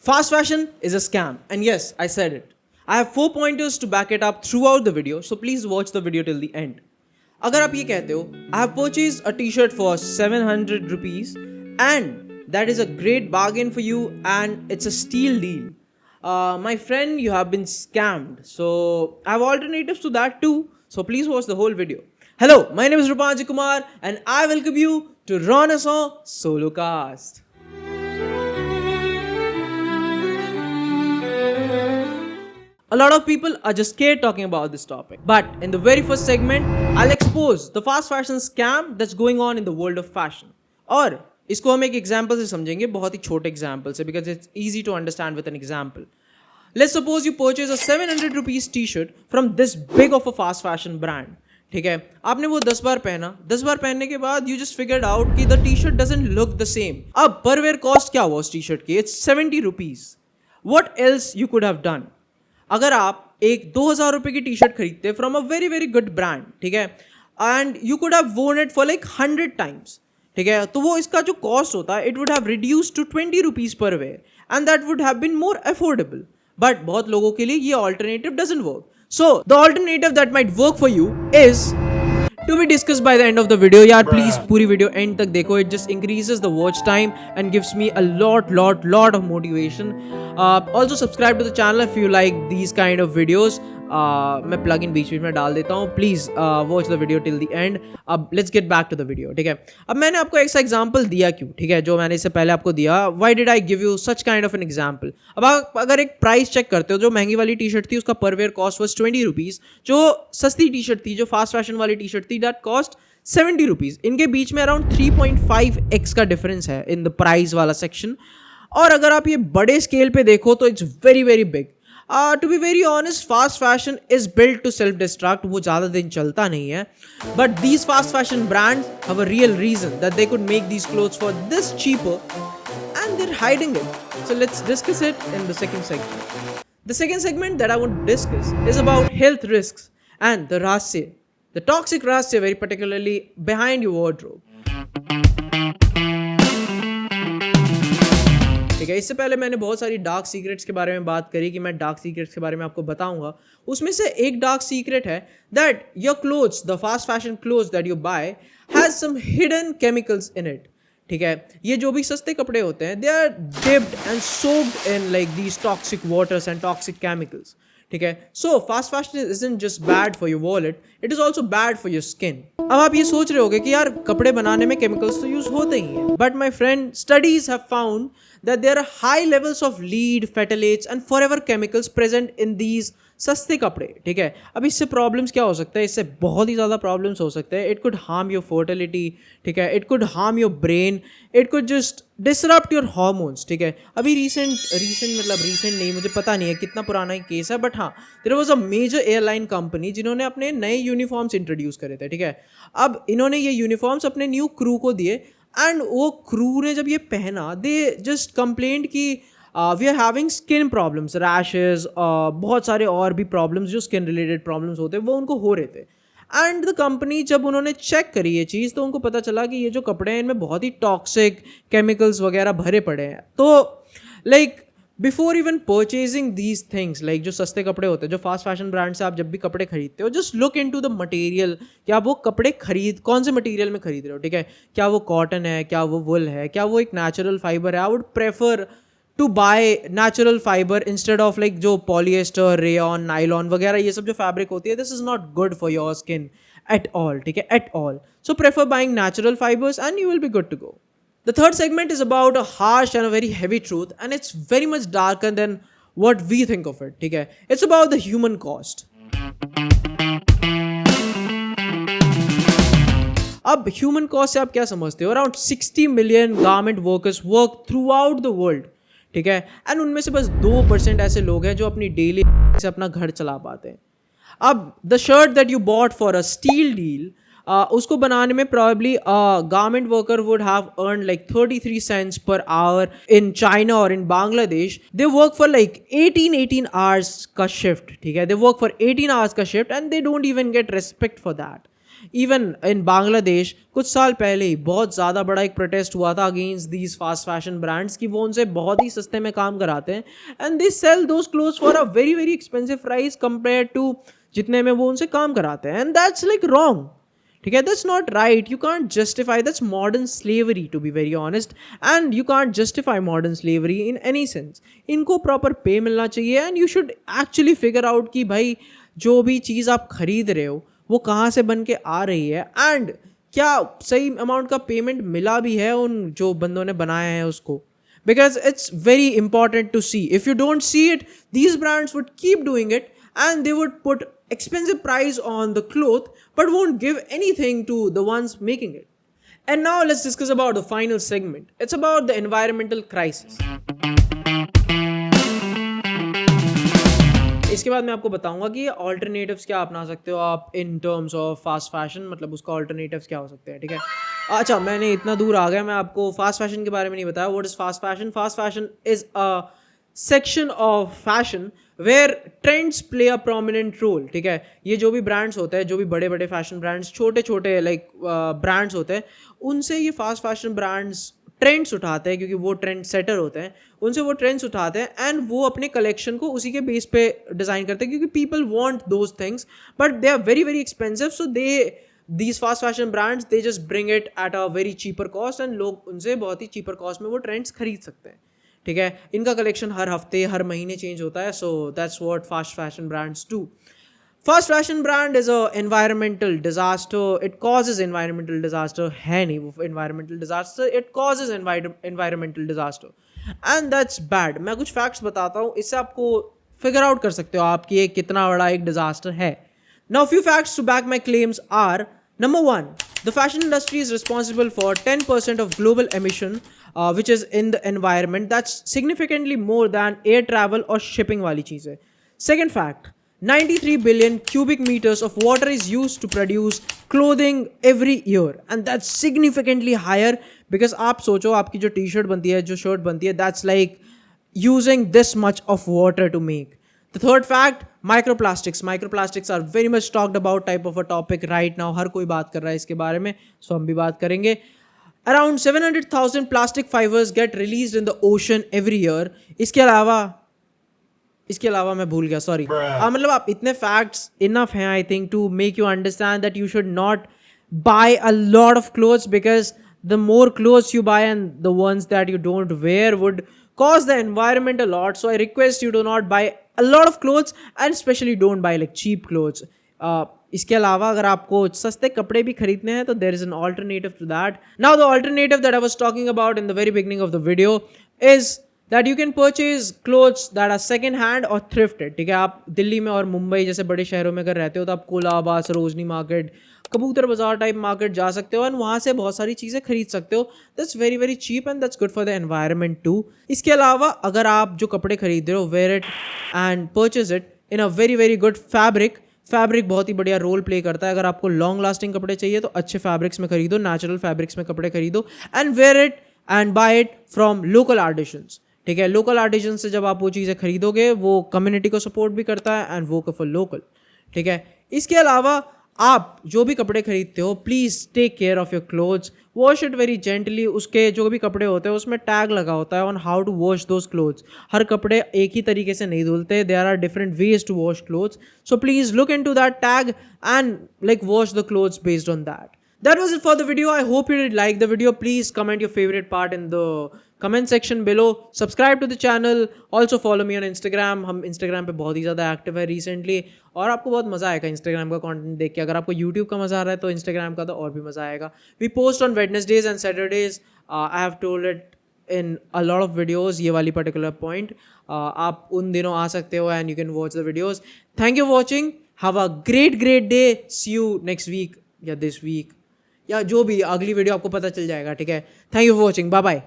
Fast fashion is a scam, and yes, I said it. I have 4 pointers to back it up throughout the video, so please watch the video till the end. अगर आप ये कहते हो, I have purchased a t-shirt for 700 rupees and that is a great bargain for you and it's a steal deal. My friend, you have been scammed. So I have alternatives to that too. So please watch the whole video. Hello, my name is Rupanji Kumar and I welcome you to Renaissance Solocast. A lot of people are just scared talking about this topic. But in the very first segment, I'll expose the fast fashion scam that's going on in the world of fashion. और इसको हम एक example से समझेंगे, बहुत ही छोटे example से, because it's easy to understand with an example. Let's suppose you purchase a 700 rupees t-shirt from this big of a fast fashion brand. ठीक है, आपने वो 10 बार पहना, 10 बार पहनने के बाद you just figured out कि the t-shirt doesn't look the same. अब per wear cost क्या हुआ उस t-shirt की? It's 70 rupees. What else you could have done? अगर आप एक 2000 रुपये की टी शर्ट खरीदते from a very very good brand, ठीक है, and you could have won it for like 100 times, ठीक है, तो वो इसका जो कॉस्ट होता है it would have reduce to 20 rupees per wear and that would have been more affordable. But बहुत लोगों के लिए ये alternative doesn't work. So the alternative that might work for you is to be discussed by the end of the video. यार please पूरी video and तक देखो. It just increases the watch time and gives me a lot of motivation. Also subscribe to the channel if you like these kind of videos. मैं plug in बीच में डाल देता हूँ. Please watch the video till the end. अब let's get back to the video, ठीक है. अब मैंने आपको ऐसा एग्जाम्पल दिया क्यों, ठीक है, जो मैंने इससे पहले आपको दिया. Why did I give you such kind of an example? अब आप अगर एक प्राइस चेक करते हो, जो महंगी वाली टी शर्ट थी उसका पर वेयर कॉस्ट वॉज 20 रुपीज. जो सस्ती टी शर्ट थी, जो फास्ट फैशन वाली टी शर्ट थी, दैट कॉस्ट 70 रुपीज. इनके बीच में अराउंड 3.5x का डिफरेंस है इन द प्राइस वाला सेक्शन. और अगर आप ये बड़े स्केल पे देखो तो it's very very big. To be very honest, fast fashion is built to self-destruct. वो ज़्यादा दिन चलता नहीं है. But these fast fashion brands have a real reason that they could make these clothes for this cheaper and they're hiding it. So let's discuss it in the second segment. The second segment that I want to discuss is about health risks and the rahasya, the toxic rahasya very particularly behind your wardrobe. ठीक है, इससे पहले मैंने बहुत सारी dark secrets के बारे में बात करी कि मैं डार्क सीक्रेट्स के बारे में आपको बताऊंगा. उसमें से एक डार्क सीक्रेट है that your clothes, the fast fashion clothes that you buy has some hidden chemicals in it. ठीक है, ये जो भी सस्ते कपड़े होते हैं they are dipped and soaked in like these toxic waters and toxic chemicals. ठीक है, so fast fashion isn't just bad for your wallet, it is also bad for your skin. अब आप ये सोच रहे होगे कि यार कपड़े बनाने में केमिकल्स तो यूज होते ही हैं, but my friend, studies have found that there are high levels of lead, phthalates and forever chemicals present in these सस्ते कपड़े. ठीक है, अब इससे प्रॉब्लम्स क्या हो सकता है? इससे बहुत ही ज़्यादा प्रॉब्लम्स हो सकते हैं. It could harm your fertility, ठीक है, it could harm your brain, it could just disrupt your hormones. ठीक है, अभी रिसेंट नहीं, मुझे पता नहीं है कितना पुराना ही केस है, बट हाँ, there was a major airline company जिन्होंने अपने नए यूनिफॉर्म्स इंट्रोड्यूस करे थे. ठीक है, अब इन्होंने ये यूनिफॉर्म्स अपने न्यू क्रू को दिए एंड वो क्रू ने जब ये पहना, दे जस्ट कंप्लेंट कि we are having skin problems, rashes, बहुत सारे और भी प्रॉब्लम्स जो स्किन रिलेटेड प्रॉब्लम्स होते हैं वो उनको हो रहे थे. एंड द कंपनी जब उन्होंने चेक करी ये चीज़ तो उनको पता चला कि ये जो कपड़े हैं इनमें बहुत ही टॉक्सिक केमिकल्स वगैरह भरे पड़े हैं. तो like before even purchasing these things, like जो सस्ते कपड़े होते हैं, जो फास्ट फैशन ब्रांड से आप जब भी कपड़े खरीदते हो, just look into the material कि आप वो कपड़े कौन से मटीरियल में खरीद रहे हो. ठीक है, क्या वो कॉटन है, क्या वो वुल है, क्या वो एक नेचुरल फाइबर है. I would prefer to buy natural fibre instead of like जो पॉलिएस्टर, रेयॉन, नाइलॉन वगैरह ये सब जो फैब्रिक होती है, this is not good for your skin at all. ठीक है, at all. So prefer buying natural fibres and you will be good to go. The third segment is about a harsh and a very heavy truth, and it's very much darker than what we think of it. ठीक है, it's about the human cost. अब human cost से आप क्या समझते हो? Around 60 million garment workers work through out the world. ठीक है, एंड उनमें से बस 2% ऐसे लोग हैं जो अपनी डेली से अपना घर चला पाते हैं. अब the shirt that you bought for a steal deal, उसको बनाने में probably garment worker would have earn like 33 cents per hour. In China और in Bangladesh they work for like 18 hours का शिफ्ट. ठीक है, दे वर्क फॉर 18 आवर्स का shift and they don't even get respect for that. Even in Bangladesh कुछ साल पहले ही बहुत ज़्यादा बड़ा एक प्रोटेस्ट हुआ था against these fast fashion brands कि वो उनसे बहुत ही सस्ते में काम कराते हैं and they sell those clothes for a very very expensive price compare to जितने में वो उनसे काम कराते हैं एंड दैट्स लाइक रॉन्ग. ठीक है, that's not right. You can't justify, that's modern slavery to be very honest and you can't justify modern slavery in any sense. इनको प्रॉपर पे मिलना चाहिए and you should actually figure out कि भाई जो भी चीज़ आप खरीद रहे हो वो कहाँ से बन के आ रही है एंड क्या सही अमाउंट का पेमेंट मिला भी है उन जो बंदों ने बनाया है उसको. Because it's very important to see. If you don't see it, these brands would keep doing it and they would put expensive price on the cloth but won't give anything to the ones making it. And now let's discuss about the final segment. It's about the environmental crisis. इसके बाद मैं आपको बताऊंगा कि alternatives क्या अपना सकते हो आप in terms of fast fashion, मतलब उसका ऑल्टरनेटिव्स क्या हो सकते हैं. ठीक है, अच्छा मैंने इतना दूर आ गया, मैं आपको फास्ट फैशन के बारे में नहीं बताया. What is fast fashion? Fast fashion is a section of fashion where trends play a prominent role. ठीक है, ये जो भी ब्रांड्स होते हैं, जो भी बड़े बड़े फैशन ब्रांड्स, छोटे छोटे लाइक ब्रांड्स होते हैं, उनसे ये फास्ट फैशन ब्रांड्स ट्रेंड्स उठाते हैं क्योंकि वो ट्रेंड सेटर होते हैं. उनसे वो ट्रेंड्स उठाते हैं एंड वो अपने कलेक्शन को उसी के बेस पे डिज़ाइन करते हैं क्योंकि people want those things but they are very very expensive. So these fast fashion brands they just bring it at a very cheaper cost and लोग उनसे बहुत ही cheaper cost में वो ट्रेंड्स खरीद सकते हैं. ठीक है, इनका कलेक्शन हर हफ्ते हर महीने चेंज होता है. So that's what fast fashion brands do. Fast fashion brand is a environmental disaster. It causes environmental disaster. है नहीं वो environmental disaster. It causes environmental disaster. And that's bad. मैं कुछ facts बताता हूँ, इससे आपको figure out कर सकते हो आप कि ये कितना बड़ा एक disaster है. Now few facts to back my claims are: number one, the fashion industry is responsible for 10% of global emission, which is in the environment. That's significantly more than air travel or shipping वाली चीज़ है. Second fact, 93 billion cubic meters of water is used to produce clothing every year and that's significantly higher because आप सोचो आपकी जो T shirt बनती है, जो shirt बनती है, that's like using this much of water to make. The third fact, microplastics. Microplastics are very much talked about type of a topic right now. हर कोई बात कर रहा है इसके बारे में, so हम भी बात करेंगे. Around 700,000 plastic fibers get released in the ocean every year. इसके अलावा मैं भूल गया, सॉरी. मतलब आप इतने फैक्ट्स इनफ हैं I think to make you understand that you should not buy a lot of clothes because the more clothes you buy and the ones that you don't wear would cause the environment a lot. So I request you do not buy a lot of clothes and especially don't buy like cheap clothes. इसके अलावा अगर आपको सस्ते कपड़े भी खरीदने हैं तो there is an alternative to that. Now the alternative that I was talking about in the very beginning of the video is that you can purchase clothes that are second hand or thrifted. ठीक है, आप दिल्ली में और मुंबई जैसे बड़े शहरों में अगर रहते हो तो आप कोलाबा, सरोजनी मार्केट, कबूतर बाजार टाइप मार्केट जा सकते हो और वहाँ से बहुत सारी चीज़ें खरीद सकते हो. That's very very cheap and that's good for the environment too. इसके अलावा अगर आप जो कपड़े खरीद रहे हो, wear it and purchase it in a very very good fabric बहुत ही बढ़िया रोल प्ले करता है. अगर आपको लॉन्ग लास्टिंग कपड़े चाहिए तो अच्छे फैब्रिक्स में खरीदो, नेचुरल फैब्रिक्स में कपड़े खरीदो and wear it and buy it from local artisans. ठीक है, लोकल आर्टिजन से जब आप वो चीज़ें खरीदोगे वो कम्युनिटी को सपोर्ट भी करता है एंड वो फॉर लोकल. ठीक है, इसके अलावा आप जो भी कपड़े खरीदते हो please take care of your clothes, wash it very gently. उसके जो भी कपड़े होते हैं उसमें टैग लगा होता है on how to wash those clothes. हर कपड़े एक ही तरीके से नहीं धुलते, there are different ways to wash clothes. So please look into that tag and like wash the clothes based on that. That was it for the video. I hope you did like the video. Please comment your favorite part in the comment section below. Subscribe to the channel. Also follow me on Instagram. हम Instagram पे बहुत ही ज़्यादा active है recently और आपको बहुत मज़ा आएगा Instagram का कंटेंट देख के. अगर आपको YouTube का मज़ा आ रहा है तो Instagram का तो और भी मज़ा आएगा. We post on Wednesdays and Saturdays. I have told it in a lot of videos. ये वाली particular point. आप उन दिनों आ सकते हो and you can watch the videos. Thank you for watching. Have a great day. See you next week या this week. या जो भी अगली वीडियो आपको पता चल जाएगा. ठीक है, thank you for watching, bye bye.